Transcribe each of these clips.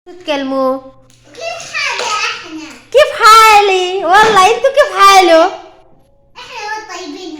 تتكلموا كيف حالي والله انتوا كيف حاله احنا طيبين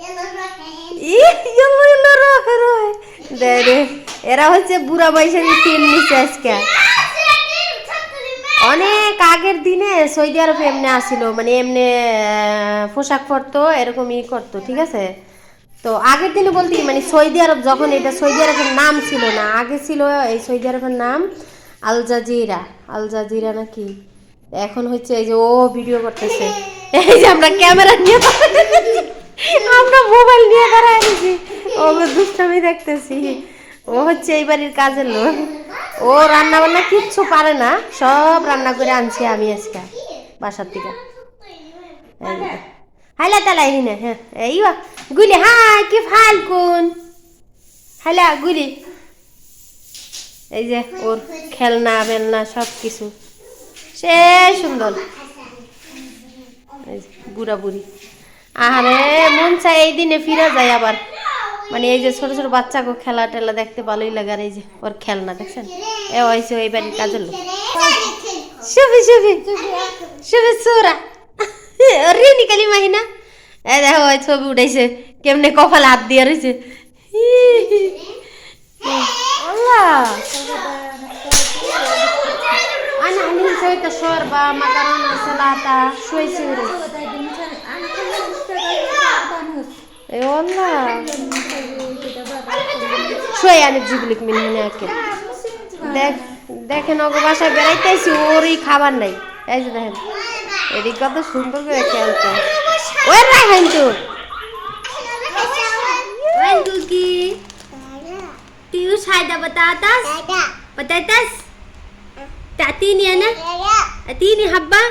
يلا نروح يلا يلا روحي ده এরা হচ্ছে বুড়া বয়সের তিন নিচে আজকে অনেক আগের দিনে সৌদি আরবে এমনি আসিল মানে এমনি পোশাক পরতো এরকমই করতো ঠিক আছে তো আগের দিনে বলতে কি মানে সৌদি আরব যখন এটা সৌদি আরবের নাম ছিল না আগে ছিল এই সৌদি আরবের নাম আল জাজিরা নাকি এখন হচ্ছে এই যে ও ভিডিও করতেছে এই যে আমরা ক্যামেরা নিয়ে আমরা মোবাইল নিয়ে দাঁড়ায় আছি ও দুষ্টামি দেখতেছি ও হচ্ছে এই বাড়ির কাজের লোক ও রান্না বান্না কিচ্ছু পারে না সব রান্না করে আনছি আমি আজকে বাসার থেকে হাইলা তালা হিনে হ্যাঁ এইবা গুলি হাই কি ফালকুন হাইলা গুলি এই যে ওর খেলনা বেলনা সব কিছু সে সুন্দর বুড়া বুড়ি আরে মন চাই এই দিনে ফিরে যায় আবার মানে এই যে ছোট ছোট বাচ্চাকে খেলা টেলা দেখতে ভালোই লাগে আর এই যে ওর খেলনা দেখছেন এ হয়েছে এই বাড়ির কাজের লোক শুভি শুভি শুভি সুরা রিনি কালি মাহিনা এ দেখো ওই ছবি উঠাইছে কেমনে কপালে হাত দিয়ে রয়েছে আল্লাহ أنا عاملين سويت شوربة مكرونة سلطة شوي سوري اي والله شوي يعني بجيب لك من هناك দেখেন ওগো বাসায় বেড়াইতেছি ওরই খাবার নাই এই যে দেখেন এদিক কত সুন্দর করে খেলতে ওই রাখেন তো ওই কুকি টিউ সাইডা batatas batatas تعطيني أنا أعطيني حبة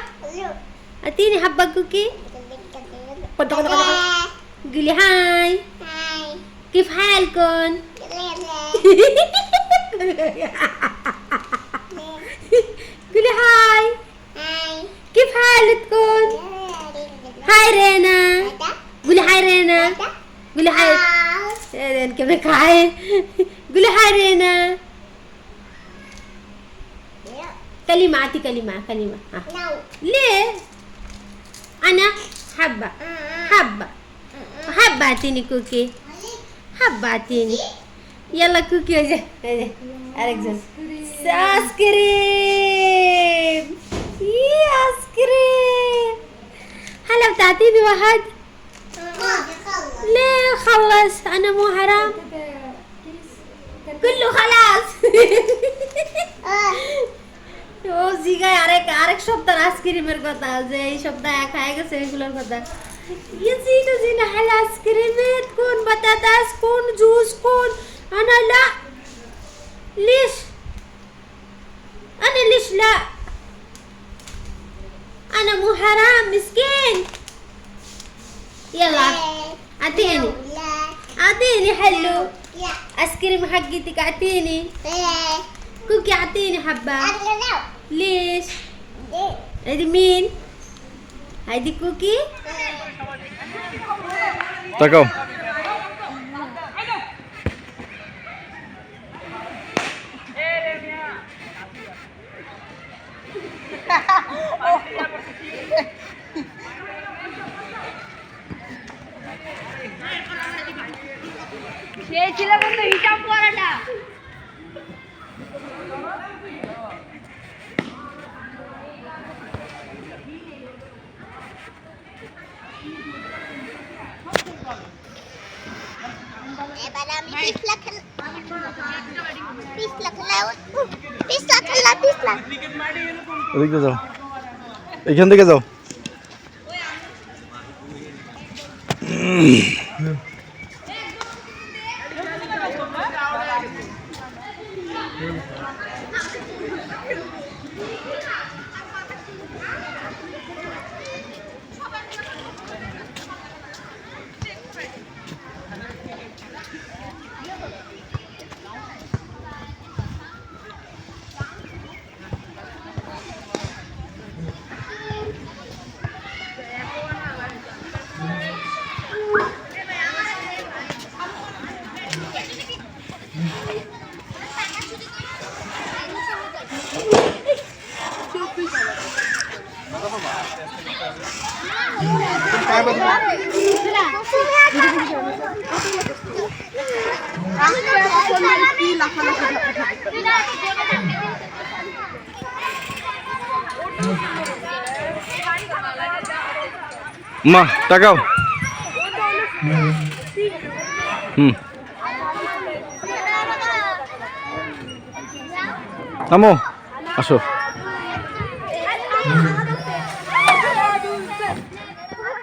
أعطيني حبة كوكي قولي هاي كيف حالكم قولي هاي كيف حالتكم هاي رينا قولي هاي رينا قولي هاي كيفك هاي قولي هاي رينا كلمة أعطي كلمة ليه أنا حبة أعطيني كوكي حبة أعطيني يلا كوكي وجه أركزن آيس كريم آيس كريم هلا بتعطيني واحد ليه خلص أنا مو حرام كله خلاص ও জিগায় আরেক সপ্তাহ আইসক্রিমের কথা যে এই সপ্তাহ খায় গেছে এগুলোর কথা يزيدوا زينة على ايسكريمات كون بطاطس كون جوز كون انا لا ليش لا انا مو حرام مسكين يلا اعطيني حلو ايسكريم حقتك اعطيني كوكي اعطيني حبة ليش هذه مين هذه كوكي تاكو সেই ছিল কিন্তু হিসাব করাটা এদিকে যাও এখান থেকে যাও মা তাকাও। নামো, আসো।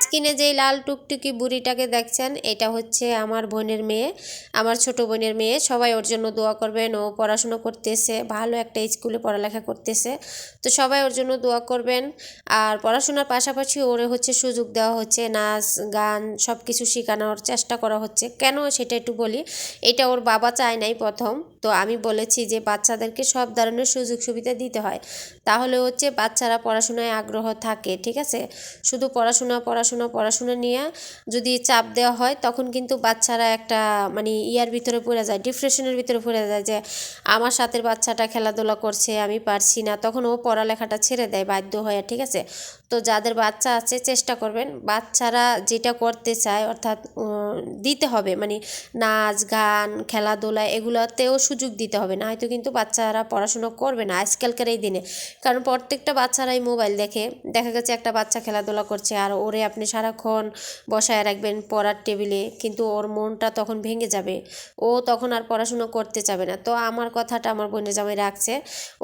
স্ক্রিনে যেই লাল টুকটুকি বুড়িটাকে দেখছেন এটা হচ্ছে আমার বোনের মেয়ে, আমার ছোট বোনের মেয়ে। সবাই ওর জন্য দোয়া করবেন। ও পড়াশোনা করতেছে, ভালো একটা স্কুলে পড়ালেখা করতেছে, তো সবাই ওর জন্য দোয়া করবেন। আর পড়াশোনার পাশাপাশি ওরে হচ্ছে সুযোগ দেওয়া হচ্ছে, নাচ গান সব কিছু শেখানোর চেষ্টা করা হচ্ছে। কেন সেটা একটু বলি। এটা ওর বাবা চায় নাই প্রথম, তো আমি বলেছি যে বাচ্চাদেরকে সব ধরনের সুযোগ সুবিধা দিতে হয়, তাহলে হচ্ছে বাচ্চারা পড়াশোনায় আগ্রহ থাকে। ঠিক আছে, শুধু পড়াশোনা পড়াশোনা পড়াশোনা নিয়ে যদি চাপ দেওয়া হয় তখন কিন্তু বাচ্চারা একটা মানে ইয়ার ভিতরে পড়ে যায়, ডিপ্রেশনের ভিতরে পড়ে যায় যে আমার সাথে বাচ্চাটা খেলাধুলা করছে আমি পারছি না, তখন ও পড়ালেখাটা ছেড়ে দেয় বাধ্য হয়ে। ঠিক আছে, তো যাদের বাচ্চা আছে চেষ্টা করবেন বাচ্চারা যেটা করতে চায় অর্থাৎ দিতে হবে, মানে নাচ গান খেলাধুলা এগুলোতেও সুযোগ দিতে হবে, না হয়তো কিন্তু বাচ্চারা পড়াশোনা করবে না আজকালকার এই দিনে। কারণ প্রত্যেকটা বাচ্চারাই মোবাইল দেখে, দেখা গেছে একটা বাচ্চা খেলাধুলা করছে আর ওরে আপনি সারাক্ষণ বসায় রাখবেন পড়ার টেবিলে, কিন্তু ওর মনটা তখন ভেঙে যাবে, ও তখন আর পড়াশোনা করতে চাবে না। তো আমার কথাটা আমার বোনের জামাই রাখছে,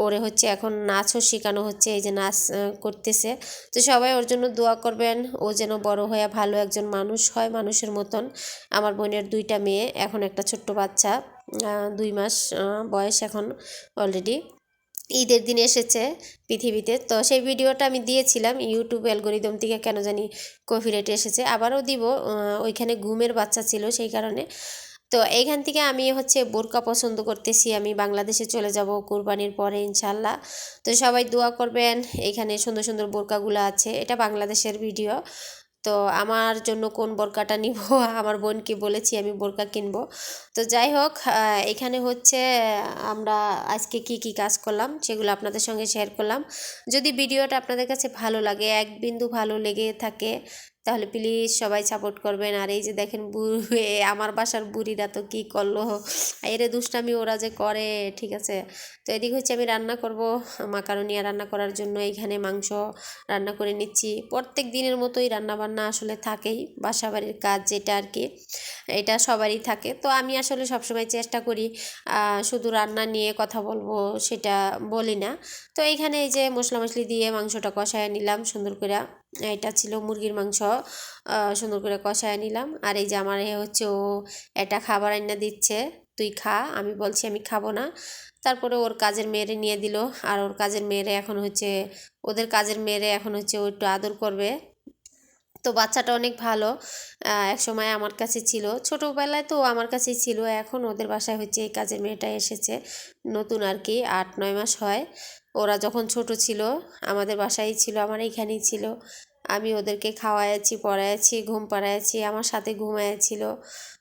ওরে হচ্ছে এখন নাচও শেখানো হচ্ছে, এই যে নাচ করতেছে। তো সবাই ওর জন্য দোয়া করবেন, ও যেন বড় হয়ে ভালো একজন মানুষ হয়, মানুষের মতন। আমার বোনের 2টা মেয়ে, এখন একটা ছোট্ট বাচ্চা 2 মাস বয়স এখন অলরেডি। ঈদের দিন এসেছে পৃথিবীতে, তো সেই ভিডিওটা আমি দিয়েছিলাম ইউটিউব অ্যালগোরিদম থেকে কেন জানি কপিরাইট এসেছে, আবারও দিব। ওইখানে ঘুমের বাচ্চা ছিল সেই কারণে। তো এইখান থেকে আমি হচ্ছে বোরকা পছন্দ করতেছি, আমি বাংলাদেশে চলে যাব কুরবানির পরে ইনশাল্লাহ। তো সবাই দোয়া করবেন। এইখানে সুন্দর সুন্দর বোরকাগুলো আছে, এটা বাংলাদেশের ভিডিও। তো আমার জন্য কোন বোরকাটা নিব আমার বোনকে বলেছি আমি বোরকা কিনবো। তো যাই হোক, এখানে হচ্ছে আমরা আজকে কি কি কাজ করলাম সেগুলো আপনাদের সঙ্গে শেয়ার করলাম। যদি ভিডিওটা আপনাদের কাছে ভালো লাগে, এক বিন্দু ভালো লেগে থাকে, তাহলে প্লিজ সবাই সাপোর্ট করবেন। আর এই যে দেখেন আমার বাসার বুড়িরা তো কি করলো, এরে দুষ্টামি ওরা যে করে। ঠিক আছে, তো এদিকে হচ্ছে আমি রান্না করব মাকারোনিয়া। রান্না করার জন্য এইখানে মাংস রান্না করে নিচ্ছি। প্রত্যেক দিনের মতোই রান্না বান্না আসলে থাকেই, বাসা বাড়ির কাজ যেটা আর কি, এটা সবারই থাকে। তো আমি আসলে সবসময় চেষ্টা করি শুধু রান্না নিয়ে কথা বলবো সেটা বলি না। তো এইখানে এই যে মশলা মশলি দিয়ে মাংসটা কষায় নিলাম সুন্দর করে। এটা ছিল মুরগির মাংস, সুন্দর করে কষায় নিলাম। আর এই যে আমার হচ্ছে ও এটা খাবার আইনা দিচ্ছে, তুই খা, আমি বলছি আমি খাবো না। তারপরে ওর কাজের মেয়েরে নিয়ে দিল, আর ওর কাজের মেয়েরে এখন হচ্ছে ওদের কাজের মেয়েরে এখন হচ্ছে ও একটু আদর করবে। তো বাচ্চাটা অনেক ভালো, এক সময় আমার কাছে ছিল, ছোটোবেলায় তো আমার কাছেই ছিল, এখন ওদের বাসায় হচ্ছে এই কাজের মেয়েটা এসেছে নতুন আর কি, 8-9 মাস হয়। ওরা যখন ছোট ছিল আমাদের বাসায়ই ছিল, আমার এইখানেই ছিল। আমি ওদেরকে খাওয়াইছি পড়াইছি ঘুম পাড়াইছি, আমার সাথে ঘুমাইছিল।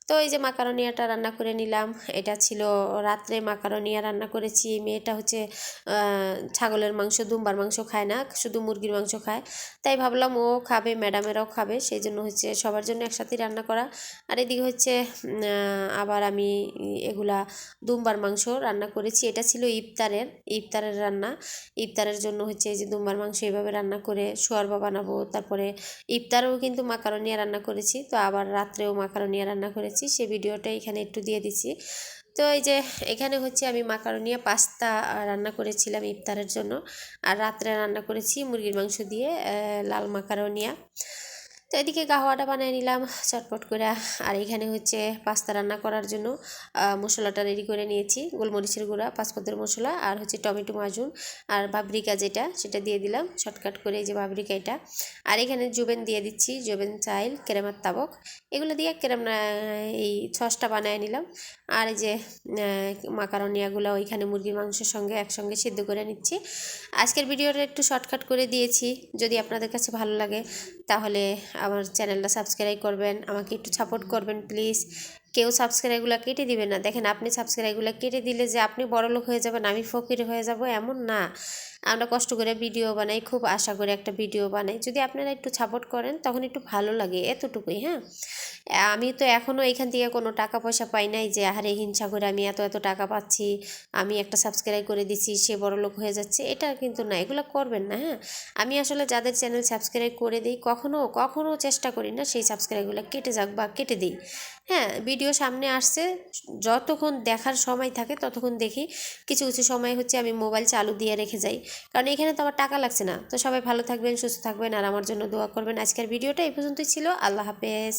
তো এই যে মাকারোনিয়াটা রান্না করে নিলাম, এটা ছিল রাত্রে মাকারোনিয়া রান্না করেছি। মেয়েটা হচ্ছে ছাগলের মাংস দুম্বার মাংস খায় না, শুধু মুরগির মাংস খায়, তাই ভাবলাম ও খাবে, ম্যাডামেরাও খাবে, সেই জন্য হচ্ছে সবার জন্য একসাথেই রান্না করা। আর এদিকে হচ্ছে আবার আমি এগুলা দুম্বার মাংস রান্না করেছি, এটা ছিল ইফতারের রান্না। ইফতারের জন্য হচ্ছে এই যে দুম্বার মাংস এভাবে রান্না করে শোয়ারবা বানাবো। তারপরে ইফতারেও কিন্তু মাকারোনিয়া রান্না করেছি, তো আবার রাত্রেও মাকারোনিয়া রান্না করেছি, সেই ভিডিওটা এখানে একটু দিয়ে দিছি। তো এই যে এখানে হচ্ছে আমি মাকারোনিয়া পাস্তা রান্না করেছিলাম ইফতারের জন্য, আর রাত্রে রান্না করেছি মুরগির মাংস দিয়ে লাল মাকারোনিয়া। তো এদিকে গাওয়াটা বানিয়ে নিলাম চটপট করে। আর এখানে হচ্ছে পাস্তা রান্না করার জন্য মশলাটা রেডি করে নিয়েছি, গোলমরিচের গুঁড়া, পাঁচফোড়নের মশলা, আর হচ্ছে টমেটো মাজুন, আর বাবরিকা যেটা সেটা দিয়ে দিলাম শর্টকাট করে, এই যে বাবরিকা এটা। আর এখানে জুবেন দিয়ে দিচ্ছি, জুবেন চাইল, কেরামার তাবক, এগুলো দিয়ে এই সসটা বানিয়ে নিলাম। আর এই যে মাকারোনিয়াগুলো ওইখানে মুরগির মাংসের সঙ্গে একসঙ্গে সিদ্ধ করে নিচ্ছি। আজকের ভিডিওটা একটু শর্টকাট করে দিয়েছি, যদি আপনাদের কাছে ভালো লাগে তাহলে আমার চ্যানেলটা সাবস্ক্রাইব করবেন, আমাকে একটু সাপোর্ট করবেন প্লিজ। কেউ সাবস্ক্রাইবগুলো কেটে দিবে না। দেখেন আপনি সাবস্ক্রাইবগুলো কেটে দিলে যে আপনি বড়লোক হয়ে যাবেন, আমি ফকির হয়ে যাব, এমন না। আমরা কষ্ট করে ভিডিও বানাই, খুব আশা করে একটা ভিডিও বানাই। যদি আপনারা একটু সাপোর্ট করেন তখন একটু ভালো লাগে, এতটুকুই। হ্যাঁ, আমি তো এখনও এখান থেকে কোনো টাকা পয়সা পাই নাই যে আহারে হিংসা করে আমি এত এত টাকা পাচ্ছি, আমি একটা সাবস্ক্রাইব করে দিচ্ছি সে বড়লোক হয়ে যাচ্ছে, এটা কিন্তু না, এগুলো করবেন না। হ্যাঁ, আমি আসলে যাদের চ্যানেল সাবস্ক্রাইব করে দিই কখনো কখনো চেষ্টা করি না সেই সাবস্ক্রাইবগুলো কেটে যাক বা কেটে দিই। হ্যাঁ, ভিডিও সামনে আসছে, যতক্ষণ দেখার সময় থাকে ততক্ষণ দেখি। কিছু কিছু সময় হচ্ছে আমি মোবাইল চালু দিয়ে রেখে যাই, কারণ এখানে তো আমার টাকা লাগছে না। তো সবাই ভালো থাকবেন, সুস্থ থাকবেন, আর আমার জন্য দোয়া করবেন। আজকের ভিডিওটা এই পর্যন্তই ছিল। আল্লাহ হাফেজ।